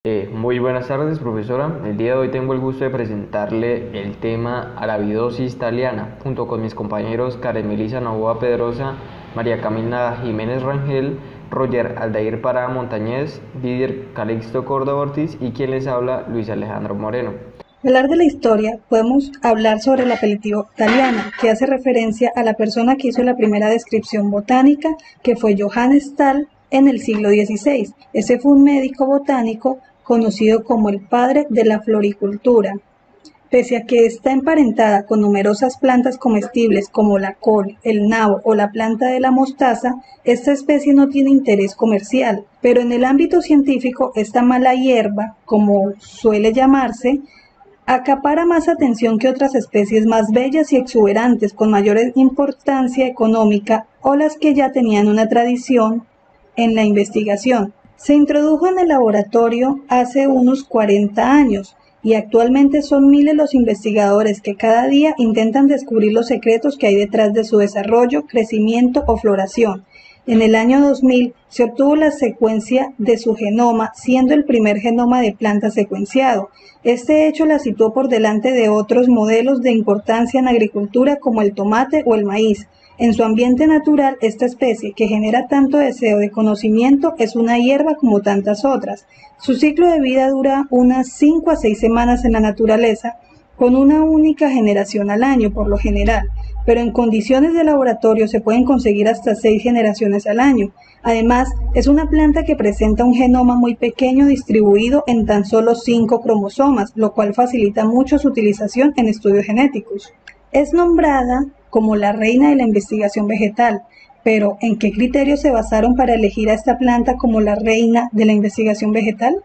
Muy buenas tardes, profesora. El día de hoy tengo el gusto de presentarle el tema Arabidosis thaliana, junto con mis compañeros Karen Melissa Novoa Pedrosa, María Camila Jiménez Rangel, Roger Aldair Pará Montañez, Didier Calixto Córdoba Ortiz y quien les habla, Luis Alejandro Moreno. Al hablar de la historia, podemos hablar sobre el apelativo Thaliana, que hace referencia a la persona que hizo la primera descripción botánica, que fue Johannes Thal en el siglo XVI. Ese fue un médico botánico conocido como el padre de la floricultura. Pese a que está emparentada con numerosas plantas comestibles como la col, el nabo o la planta de la mostaza, esta especie no tiene interés comercial, pero en el ámbito científico esta mala hierba, como suele llamarse, acapara más atención que otras especies más bellas y exuberantes con mayor importancia económica o las que ya tenían una tradición en la investigación. Se introdujo en el laboratorio hace unos 40 años y actualmente son miles los investigadores que cada día intentan descubrir los secretos que hay detrás de su desarrollo, crecimiento o floración. En el año 2000 se obtuvo la secuencia de su genoma, siendo el primer genoma de planta secuenciado. Este hecho la situó por delante de otros modelos de importancia en agricultura como el tomate o el maíz. En su ambiente natural, esta especie, que genera tanto deseo de conocimiento, es una hierba como tantas otras. Su ciclo de vida dura unas 5 a 6 semanas en la naturaleza, con una única generación al año por lo general, pero en condiciones de laboratorio se pueden conseguir hasta 6 generaciones al año. Además, es una planta que presenta un genoma muy pequeño distribuido en tan solo 5 cromosomas, lo cual facilita mucho su utilización en estudios genéticos. Es nombrada como la reina de la investigación vegetal, pero ¿en qué criterios se basaron para elegir a esta planta como la reina de la investigación vegetal?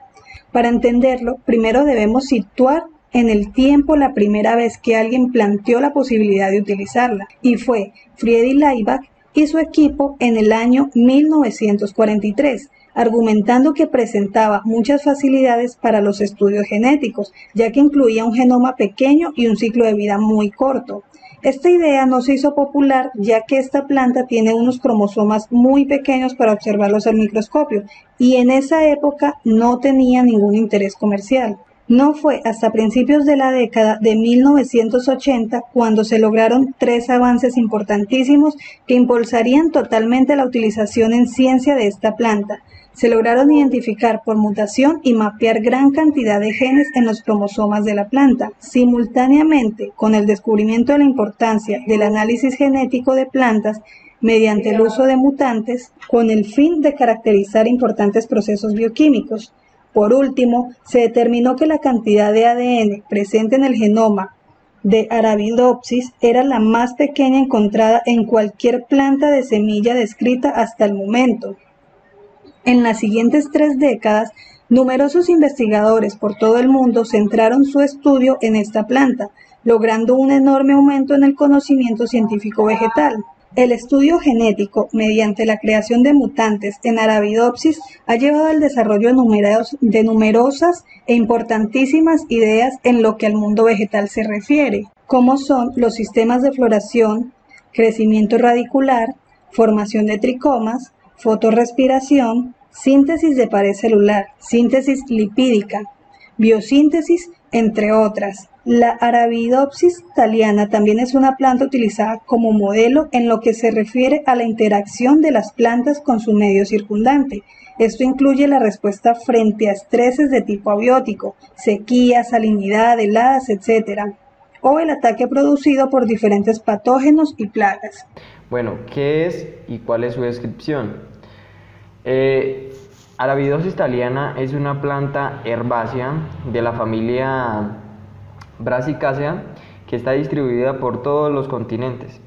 Para entenderlo, primero debemos situar en el tiempo la primera vez que alguien planteó la posibilidad de utilizarla, y fue Friedrich Laibach y su equipo en el año 1943, argumentando que presentaba muchas facilidades para los estudios genéticos, ya que incluía un genoma pequeño y un ciclo de vida muy corto. Esta idea no se hizo popular ya que esta planta tiene unos cromosomas muy pequeños para observarlos al microscopio y en esa época no tenía ningún interés comercial. No fue hasta principios de la década de 1980 cuando se lograron 3 avances importantísimos que impulsarían totalmente la utilización en ciencia de esta planta. Se lograron identificar por mutación y mapear gran cantidad de genes en los cromosomas de la planta. Simultáneamente, con el descubrimiento de la importancia del análisis genético de plantas mediante el uso de mutantes, con el fin de caracterizar importantes procesos bioquímicos. Por último, se determinó que la cantidad de ADN presente en el genoma de Arabidopsis era la más pequeña encontrada en cualquier planta de semilla descrita hasta el momento. En las siguientes 3 décadas, numerosos investigadores por todo el mundo centraron su estudio en esta planta, logrando un enorme aumento en el conocimiento científico vegetal. El estudio genético, mediante la creación de mutantes en Arabidopsis, ha llevado al desarrollo de numerosas e importantísimas ideas en lo que al mundo vegetal se refiere, como son los sistemas de floración, crecimiento radicular, formación de tricomas, fotorrespiración, síntesis de pared celular, síntesis lipídica, biosíntesis, entre otras. La Arabidopsis thaliana también es una planta utilizada como modelo en lo que se refiere a la interacción de las plantas con su medio circundante. Esto incluye la respuesta frente a estreses de tipo abiótico, sequía, salinidad, heladas, etc., o el ataque producido por diferentes patógenos y plagas. Bueno, ¿qué es y cuál es su descripción? Arabidosis thaliana es una planta herbácea de la familia Brassicaceae que está distribuida por todos los continentes.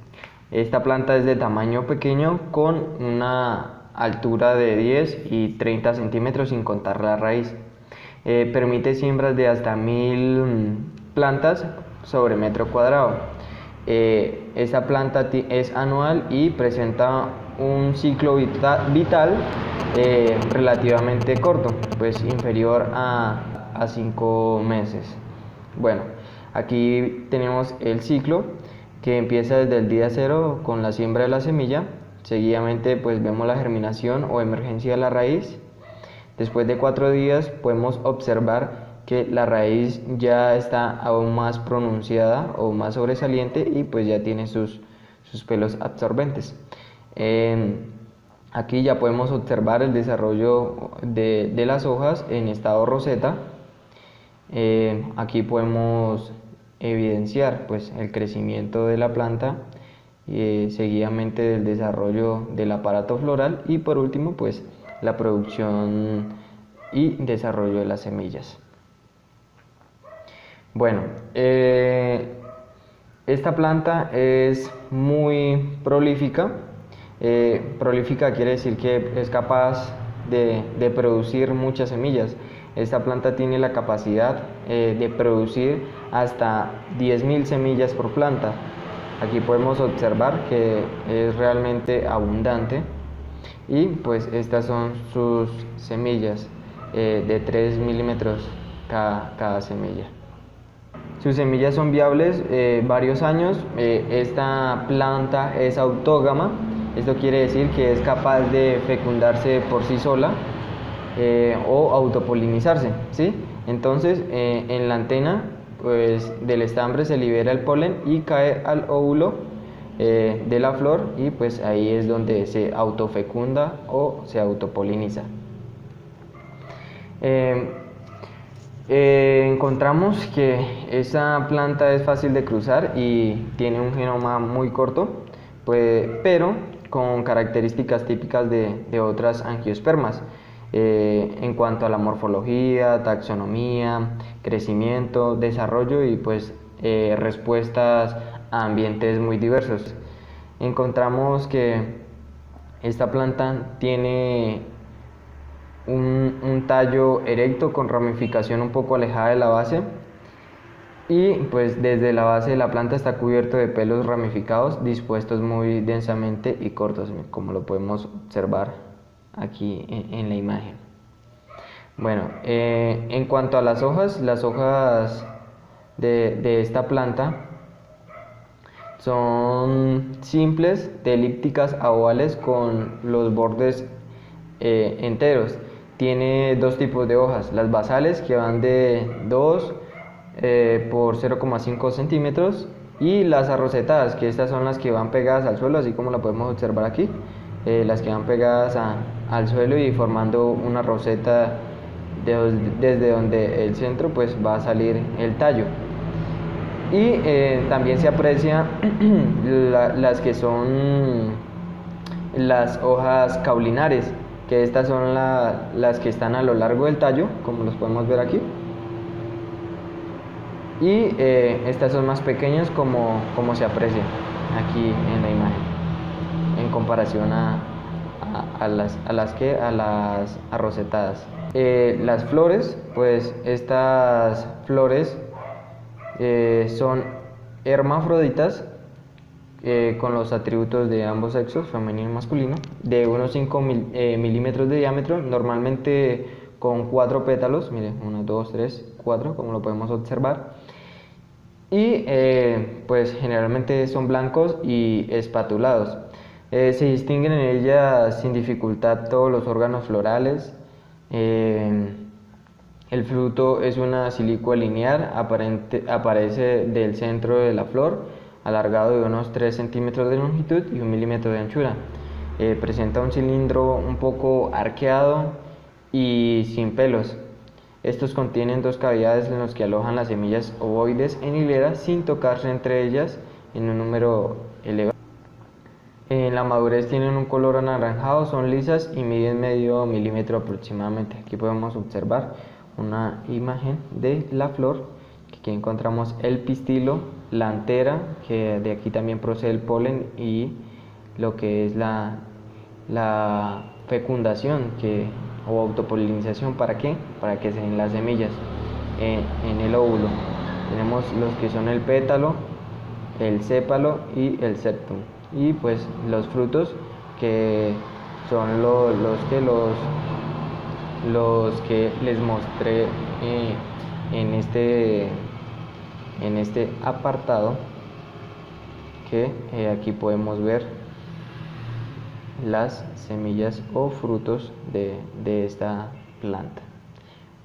Esta planta es de tamaño pequeño con una altura de 10 y 30 centímetros sin contar la raíz. Permite siembras de hasta 1000 plantas sobre metro cuadrado. Esta planta es anual y presenta un ciclo vital relativamente corto, pues inferior a 5 meses. Bueno, aquí tenemos el ciclo que empieza desde el día 0 con la siembra de la semilla. Seguidamente pues vemos la germinación o emergencia de la raíz. Después de 4 días podemos observar que la raíz ya está aún más pronunciada o más sobresaliente y pues ya tiene sus pelos absorbentes. Aquí ya podemos observar el desarrollo de las hojas en estado roseta. Aquí podemos evidenciar pues el crecimiento de la planta, seguidamente del desarrollo del aparato floral y por último pues la producción y desarrollo de las semillas. Bueno, esta planta es muy prolífica. Prolífica quiere decir que es capaz de producir muchas semillas. Esta planta tiene la capacidad de producir hasta 10.000 semillas por planta. Aquí podemos observar que es realmente abundante y pues estas son sus semillas de 3 milímetros cada semilla. Sus semillas son viables varios años. Esta planta es autógama. Esto quiere decir que es capaz de fecundarse por sí sola o autopolinizarse, ¿sí? Entonces en la antena pues, del estambre se libera el polen y cae al óvulo de la flor y pues ahí es donde se autofecunda o se autopoliniza. Encontramos que esa planta es fácil de cruzar y tiene un genoma muy corto, pues, pero con características típicas de otras angiospermas en cuanto a la morfología, taxonomía, crecimiento, desarrollo y pues respuestas a ambientes muy diversos. Encontramos que esta planta tiene un tallo erecto con ramificación un poco alejada de la base y pues desde la base de la planta está cubierto de pelos ramificados dispuestos muy densamente y cortos, como lo podemos observar aquí en la imagen. Bueno, en cuanto a las hojas de esta planta son simples, de elípticas a ovales con los bordes enteros. Tiene dos tipos de hojas, las basales que van de 2 por 0,5 centímetros y las arrocetadas, que estas son las que van pegadas al suelo, así como la podemos observar aquí, las que van pegadas al suelo y formando una roseta desde donde el centro pues va a salir el tallo. Y también se aprecia las que son las hojas caulinares, que estas son las que están a lo largo del tallo, como los podemos ver aquí. Y estas son más pequeñas como se aprecia aquí en la imagen, en comparación a las arrocetadas. Las flores, pues estas flores son hermafroditas con los atributos de ambos sexos, femenino y masculino, de unos 5 milímetros de diámetro, normalmente con 4 pétalos, mire, 1, 2, 3, 4, como lo podemos observar, y pues generalmente son blancos y espatulados. Se distinguen en ellas sin dificultad todos los órganos florales. El fruto es una silicua lineal, aparece del centro de la flor, alargado de unos 3 centímetros de longitud y 1 milímetro de anchura. Presenta un cilindro un poco arqueado y sin pelos. Estos contienen 2 cavidades en las que alojan las semillas ovoides en hilera sin tocarse entre ellas en un número elevado. En la madurez tienen un color anaranjado, son lisas y miden medio milímetro aproximadamente. Aquí podemos observar una imagen de la flor, que aquí encontramos el pistilo, la antera, que de aquí también procede el polen, y lo que es la fecundación o autopolinización. ¿Para qué? Para que se den las semillas en el óvulo. Tenemos los que son el pétalo, el sépalo y el septum, y pues los frutos, que son los que les mostré en este apartado, que aquí podemos ver las semillas o frutos de esta planta.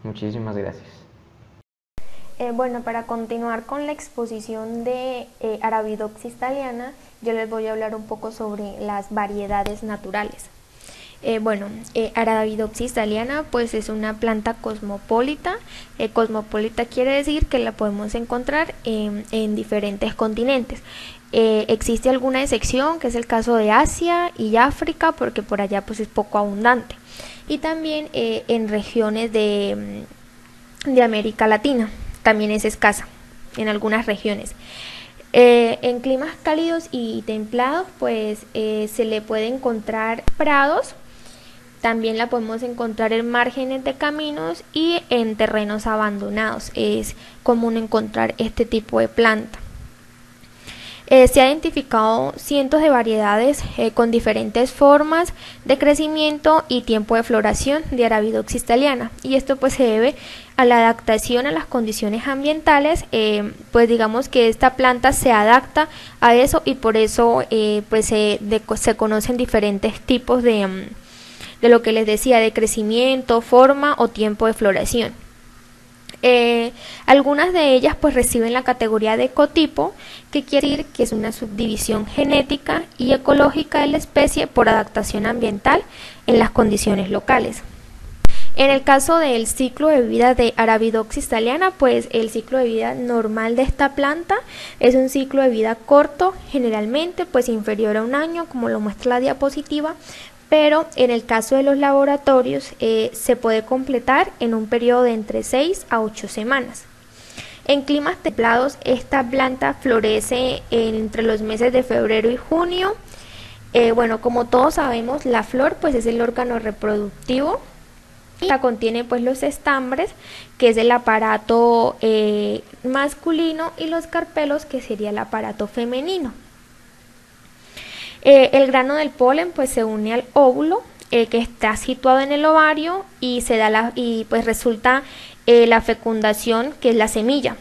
Muchísimas gracias. Bueno, para continuar con la exposición de Arabidopsis thaliana, yo les voy a hablar un poco sobre las variedades naturales. Arabidopsis thaliana pues es una planta cosmopolita. Cosmopolita quiere decir que la podemos encontrar en diferentes continentes. Existe alguna excepción, que es el caso de Asia y África, porque por allá pues es poco abundante. Y también en regiones de América Latina también es escasa en algunas regiones. En climas cálidos y templados pues se le puede encontrar prados. También la podemos encontrar en márgenes de caminos y en terrenos abandonados. Es común encontrar este tipo de planta. Se ha identificado cientos de variedades con diferentes formas de crecimiento y tiempo de floración de Arabidopsis thaliana, y esto pues se debe a la adaptación a las condiciones ambientales. Pues digamos que esta planta se adapta a eso, y por eso se conocen diferentes tipos de lo que les decía, de crecimiento, forma o tiempo de floración. Algunas de ellas pues reciben la categoría de ecotipo, que quiere decir que es una subdivisión genética y ecológica de la especie por adaptación ambiental en las condiciones locales. En el caso del ciclo de vida de Arabidopsis thaliana, pues el ciclo de vida normal de esta planta es un ciclo de vida corto, generalmente pues inferior a un año, como lo muestra la diapositiva, pero en el caso de los laboratorios se puede completar en un periodo de entre 6 a 8 semanas. En climas templados, esta planta florece entre los meses de febrero y junio. Como todos sabemos, la flor pues es el órgano reproductivo y la contiene pues los estambres, que es el aparato masculino, y los carpelos, que sería el aparato femenino. El grano del polen pues se une al óvulo, que está situado en el ovario, y pues resulta la fecundación, que es la semilla.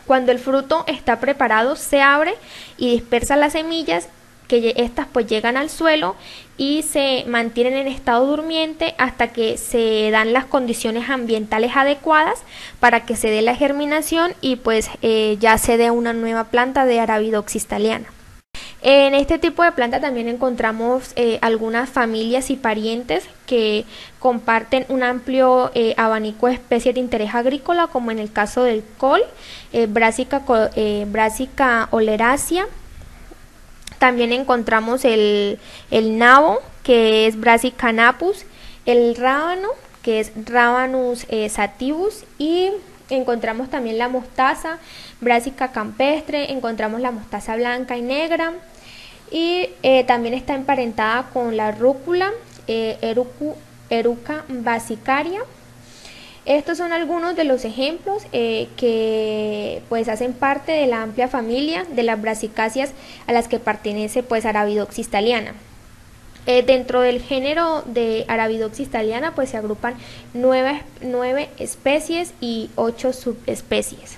Cuando el fruto está preparado, se abre y dispersa las semillas, que estas pues llegan al suelo y se mantienen en estado durmiente hasta que se dan las condiciones ambientales adecuadas para que se dé la germinación y pues ya se dé una nueva planta de Arabidopsis thaliana. En este tipo de planta también encontramos algunas familias y parientes que comparten un amplio abanico de especies de interés agrícola, como en el caso del col, Brassica oleracea. También encontramos el nabo, que es Brassica napus, el rábano, que es Rabanus sativus, y encontramos también la mostaza, Brassica campestre, encontramos la mostaza blanca y negra, y también está emparentada con la rúcula, Eruca basicaria. Estos son algunos de los ejemplos que pues hacen parte de la amplia familia de las brasicáceas a las que pertenece pues Arabidopsis thaliana. Dentro del género de Arabidopsis thaliana pues se agrupan 9 especies y 8 subespecies.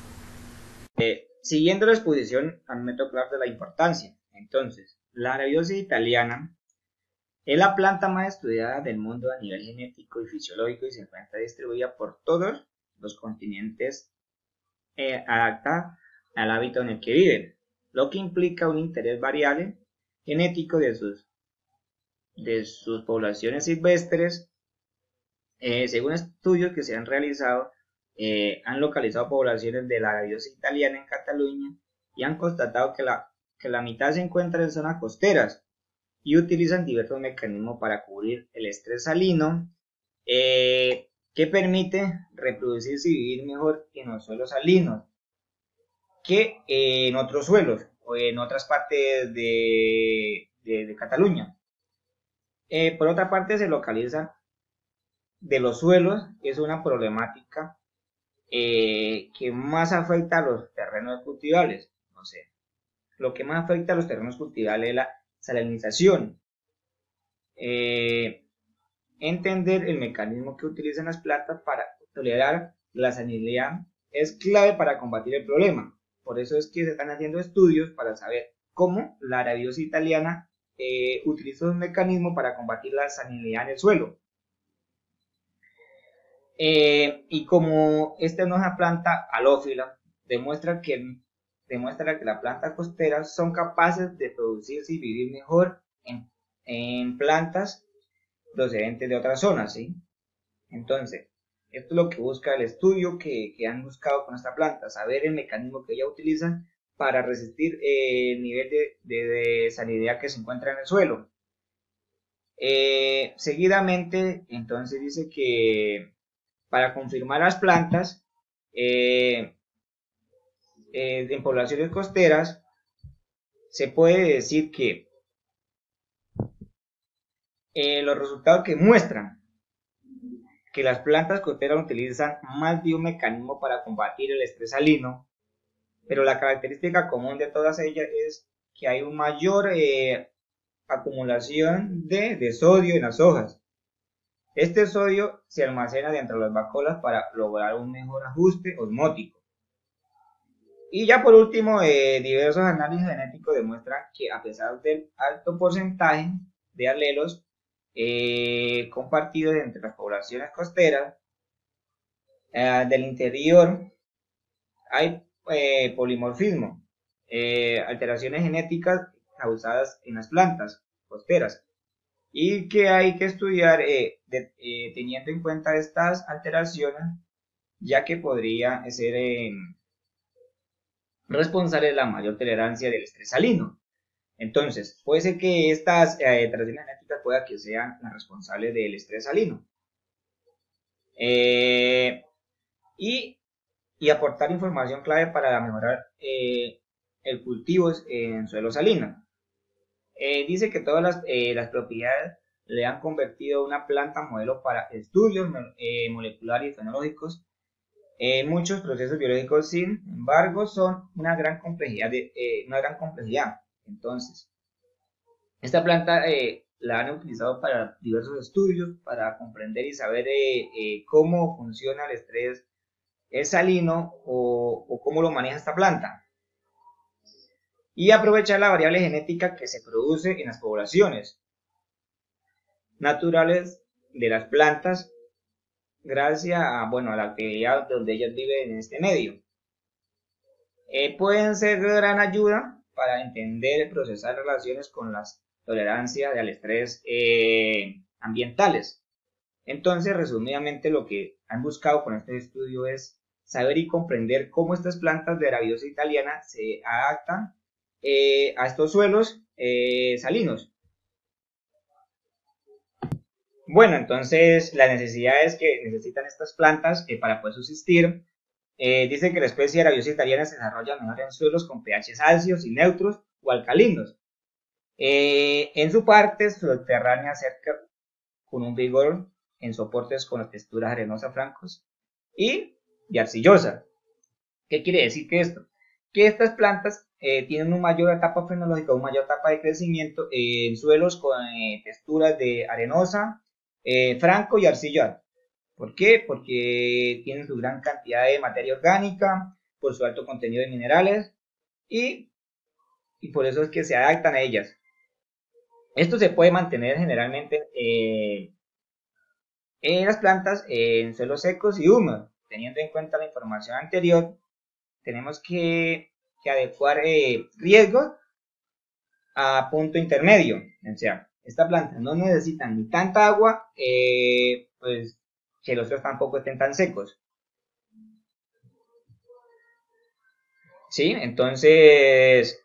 Siguiendo la exposición, a mí me toca hablar de la importancia. Entonces, la Arabidopsis thaliana es la planta más estudiada del mundo a nivel genético y fisiológico, y se encuentra distribuida por todos los continentes, adaptada al hábitat en el que viven, lo que implica un interés variable genético de sus poblaciones silvestres. Según estudios que se han realizado, han localizado poblaciones de la Arabidopsis thaliana en Cataluña y han constatado que la mitad se encuentra en zonas costeras y utilizan diversos mecanismos para cubrir el estrés salino, que permite reproducirse y vivir mejor en los suelos salinos que en otros suelos o en otras partes de Cataluña. Por otra parte, se localiza de los suelos, es una problemática que más afecta a los terrenos cultivables. No sé, lo que más afecta a los terrenos cultivables es la salinización. Entender el mecanismo que utilizan las plantas para tolerar la salinidad es clave para combatir el problema. Por eso es que se están haciendo estudios para saber cómo la Arabidopsis thaliana utiliza un mecanismo para combatir la salinidad en el suelo. Y como esta no es una planta halófila, demuestra que las plantas costeras son capaces de producirse y vivir mejor en plantas procedentes de otras zonas, ¿sí? Entonces, esto es lo que busca el estudio que han buscado con esta planta, saber el mecanismo que ella utiliza para resistir el nivel de salinidad que se encuentra en el suelo. Seguidamente, entonces dice que para confirmar las plantas en poblaciones costeras, se puede decir que los resultados que muestran que las plantas costeras utilizan más de un mecanismo para combatir el estrés salino, pero la característica común de todas ellas es que hay una mayor acumulación de sodio en las hojas. Este sodio se almacena dentro de las vacuolas para lograr un mejor ajuste osmótico. Y ya por último, diversos análisis genéticos demuestran que a pesar del alto porcentaje de alelos compartidos entre las poblaciones costeras del interior, hay polimorfismo, alteraciones genéticas causadas en las plantas costeras, y que hay que estudiar teniendo en cuenta estas alteraciones, ya que podría ser responsable de la mayor tolerancia del estrés salino. Entonces, puede ser que estas alteraciones genéticas pueda que sean las responsables del estrés salino. Y aportar información clave para mejorar el cultivo en suelo salino. Dice que todas las propiedades le han convertido una planta modelo para estudios moleculares y fenológicos. Muchos procesos biológicos, sin embargo, son una gran complejidad. Entonces, esta planta la han utilizado para diversos estudios, para comprender y saber cómo funciona el estrés salino o cómo lo maneja esta planta. Y aprovechar la variable genética que se produce en las poblaciones naturales de las plantas gracias a la actividad donde ellas viven en este medio. Pueden ser de gran ayuda para entender y procesar relaciones con las tolerancias al estrés ambientales. Entonces, resumidamente, lo que han buscado con este estudio es saber y comprender cómo estas plantas de Arabiosa italiana se adaptan a estos suelos salinos. Bueno, entonces las necesidades que necesitan estas plantas para poder subsistir, dice que la especie Arabiosa italiana se desarrolla mejor en suelos con pHs ácidos y neutros o alcalinos. En su parte subterránea cerca con un vigor en soportes con texturas arenosas francos y de arcillosa. ¿Qué quiere decir que esto? Que estas plantas tienen una mayor etapa fenológica, una mayor etapa de crecimiento en suelos con texturas de arenosa, franco y arcillar. ¿Por qué? Porque tienen su gran cantidad de materia orgánica, por su alto contenido de minerales y por eso es que se adaptan a ellas. Esto se puede mantener generalmente en las plantas en suelos secos y húmedos. Teniendo en cuenta la información anterior, tenemos que adecuar riesgos a punto intermedio. O sea, esta planta no necesita ni tanta agua, pues que los suelos tampoco estén tan secos. ¿Sí? Entonces,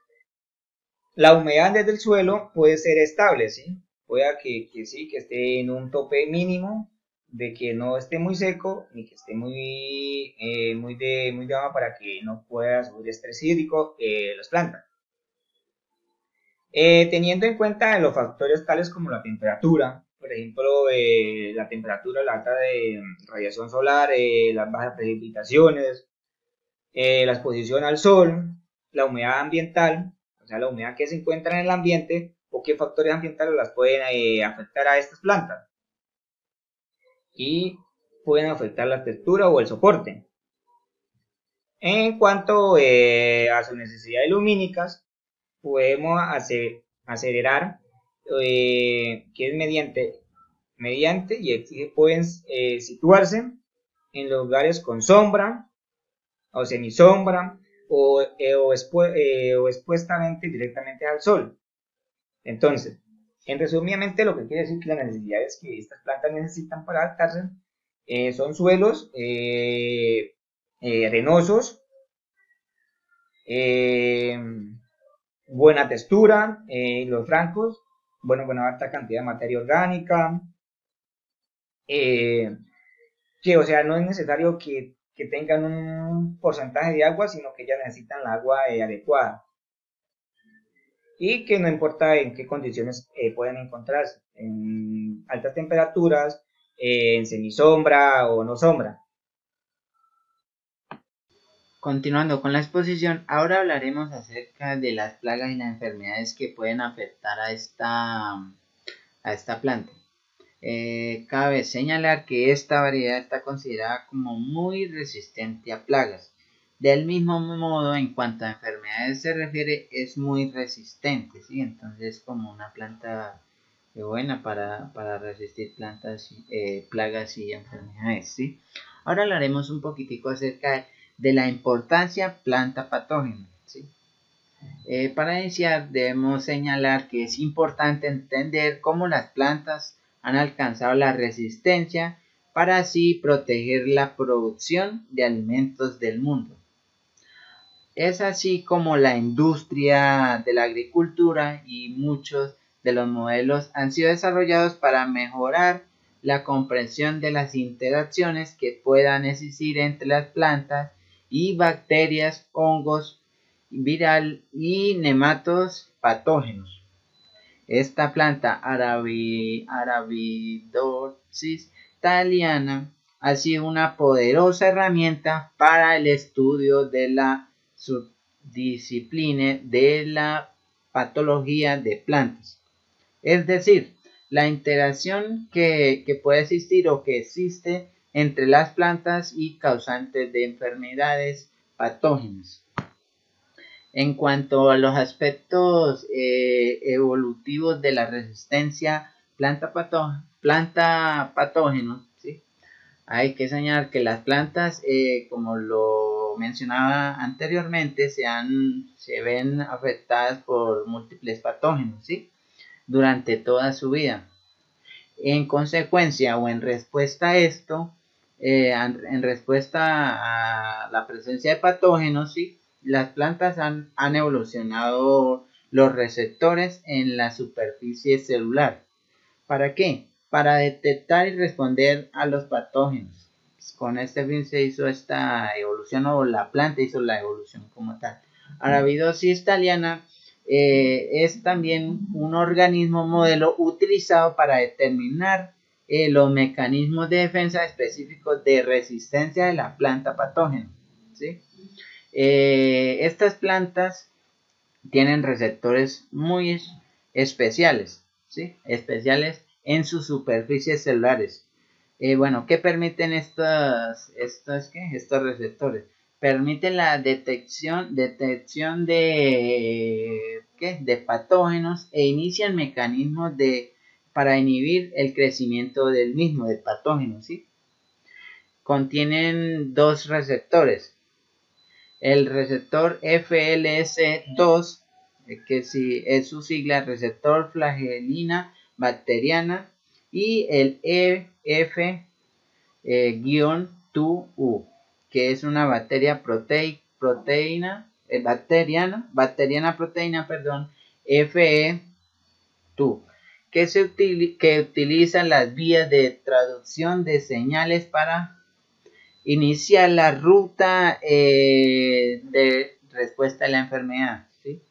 la humedad desde el suelo puede ser estable, ¿sí? Puede que sí, que esté en un tope mínimo, de que no esté muy seco, ni que esté muy de agua para que no pueda sufrir estrés hídrico las plantas. Teniendo en cuenta los factores tales como la temperatura, por ejemplo, la temperatura, la alta de radiación solar, las bajas precipitaciones, la exposición al sol, la humedad ambiental, o sea, la humedad que se encuentra en el ambiente, o qué factores ambientales las pueden afectar a estas plantas y pueden afectar la textura o el soporte. En cuanto a sus necesidades lumínicas, podemos acelerar que es mediante y pueden situarse en lugares con sombra o semisombra o expuestamente directamente al sol. Entonces, en resumidamente, lo que quiere decir que las necesidades que estas plantas necesitan para adaptarse son suelos arenosos, buena textura, los francos, buena alta cantidad de materia orgánica, que o sea, no es necesario que tengan un porcentaje de agua, sino que ya necesitan la agua adecuada. Y que no importa en qué condiciones pueden encontrarse, en altas temperaturas, en semisombra o no sombra. Continuando con la exposición, ahora hablaremos acerca de las plagas y las enfermedades que pueden afectar a esta planta. Cabe señalar que esta variedad está considerada como muy resistente a plagas. Del mismo modo, en cuanto a enfermedades se refiere, es muy resistente, ¿sí? Entonces, como una planta buena para resistir plagas y enfermedades, ¿sí? Ahora hablaremos un poquitico acerca de la importancia planta patógena, ¿sí? Para iniciar, debemos señalar que es importante entender cómo las plantas han alcanzado la resistencia para así proteger la producción de alimentos del mundo. Es así como la industria de la agricultura y muchos de los modelos han sido desarrollados para mejorar la comprensión de las interacciones que puedan existir entre las plantas y bacterias, hongos, viral y nematodos patógenos. Esta planta Arabidopsis thaliana ha sido una poderosa herramienta para el estudio de la subdisciplina de la patología de plantas, es decir, la interacción que puede existir o que existe entre las plantas y causantes de enfermedades patógenas. En cuanto a los aspectos evolutivos de la resistencia planta patógeno, ¿sí? Hay que señalar que las plantas, como lo mencionaba anteriormente, se ven afectadas por múltiples patógenos, ¿sí? Durante toda su vida. En consecuencia o en respuesta a esto, en respuesta a la presencia de patógenos, ¿sí? Las plantas han evolucionado los receptores en la superficie celular. ¿Para qué? Para detectar y responder a los patógenos. Con este fin se hizo esta evolución, o la planta hizo la evolución como tal. Arabidopsis thaliana es también un organismo modelo utilizado para determinar los mecanismos de defensa específicos de resistencia de la planta patógena, ¿sí? Estas plantas tienen receptores muy especiales, ¿sí? Especiales en sus superficies celulares. ¿Qué permiten estos receptores? Permiten la detección de patógenos e inician mecanismos para inhibir el crecimiento del patógeno, ¿sí? Contienen dos receptores. El receptor FLS2, que es su sigla, receptor flagelina bacteriana, y el EF-2U, que es una bacteriana proteína, FE2, que utiliza las vías de traducción de señales para iniciar la ruta de respuesta a la enfermedad, ¿sí?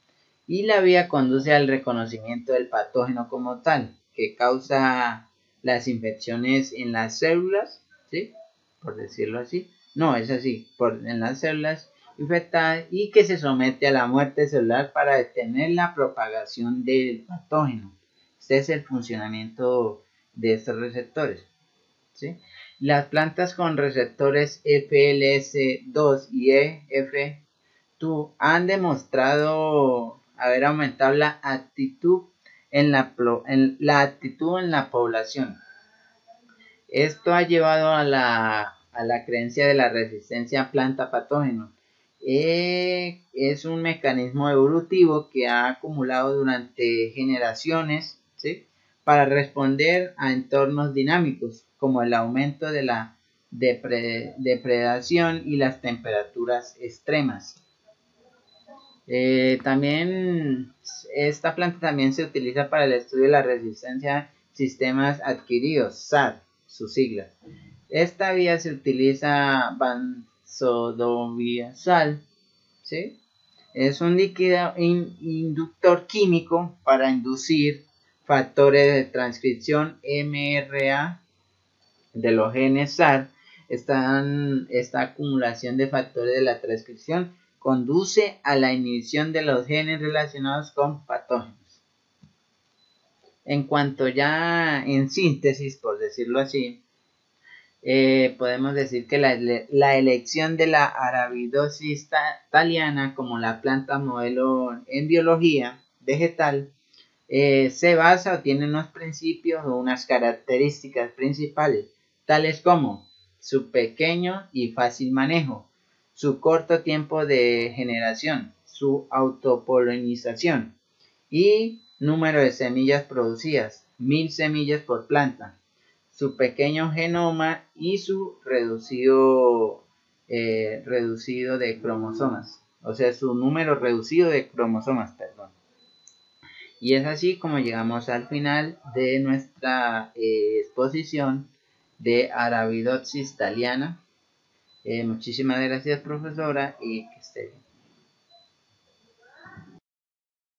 Y la vía conduce al reconocimiento del patógeno como tal, que causa las infecciones en las células, ¿sí? Por decirlo así. No, es así, en las células infectadas, y que se somete a la muerte celular para detener la propagación del patógeno. Este es el funcionamiento de estos receptores, ¿sí? Las plantas con receptores FLS2 y EF2 han demostrado haber aumentado la actitud en la población. Esto ha llevado a a la creencia de la resistencia a planta patógeno. Es un mecanismo evolutivo que ha acumulado durante generaciones, ¿sí?, para responder a entornos dinámicos como el aumento de la depredación y las temperaturas extremas. También esta planta también se utiliza para el estudio de la resistencia a sistemas adquiridos, SAD, sus siglas. Esta vía se utiliza benzodiazol, ¿sí? Es un líquido inductor químico para inducir factores de transcripción mRNA de los genes SAD. Esta acumulación de factores de la transcripción conduce a la inhibición de los genes relacionados con patógenos. En cuanto ya en síntesis, por decirlo así, podemos decir que la elección de la Arabidopsis thaliana como la planta modelo en biología vegetal se basa o tiene unos principios o unas características principales, tales como su pequeño y fácil manejo, su corto tiempo de generación, su autopolinización y número de semillas producidas, 1000 semillas por planta, su pequeño genoma y su reducido de cromosomas, o sea, su número reducido de cromosomas, perdón. Y es así como llegamos al final de nuestra exposición de Arabidopsis thaliana. Muchísimas gracias, profesora, y que esté bien.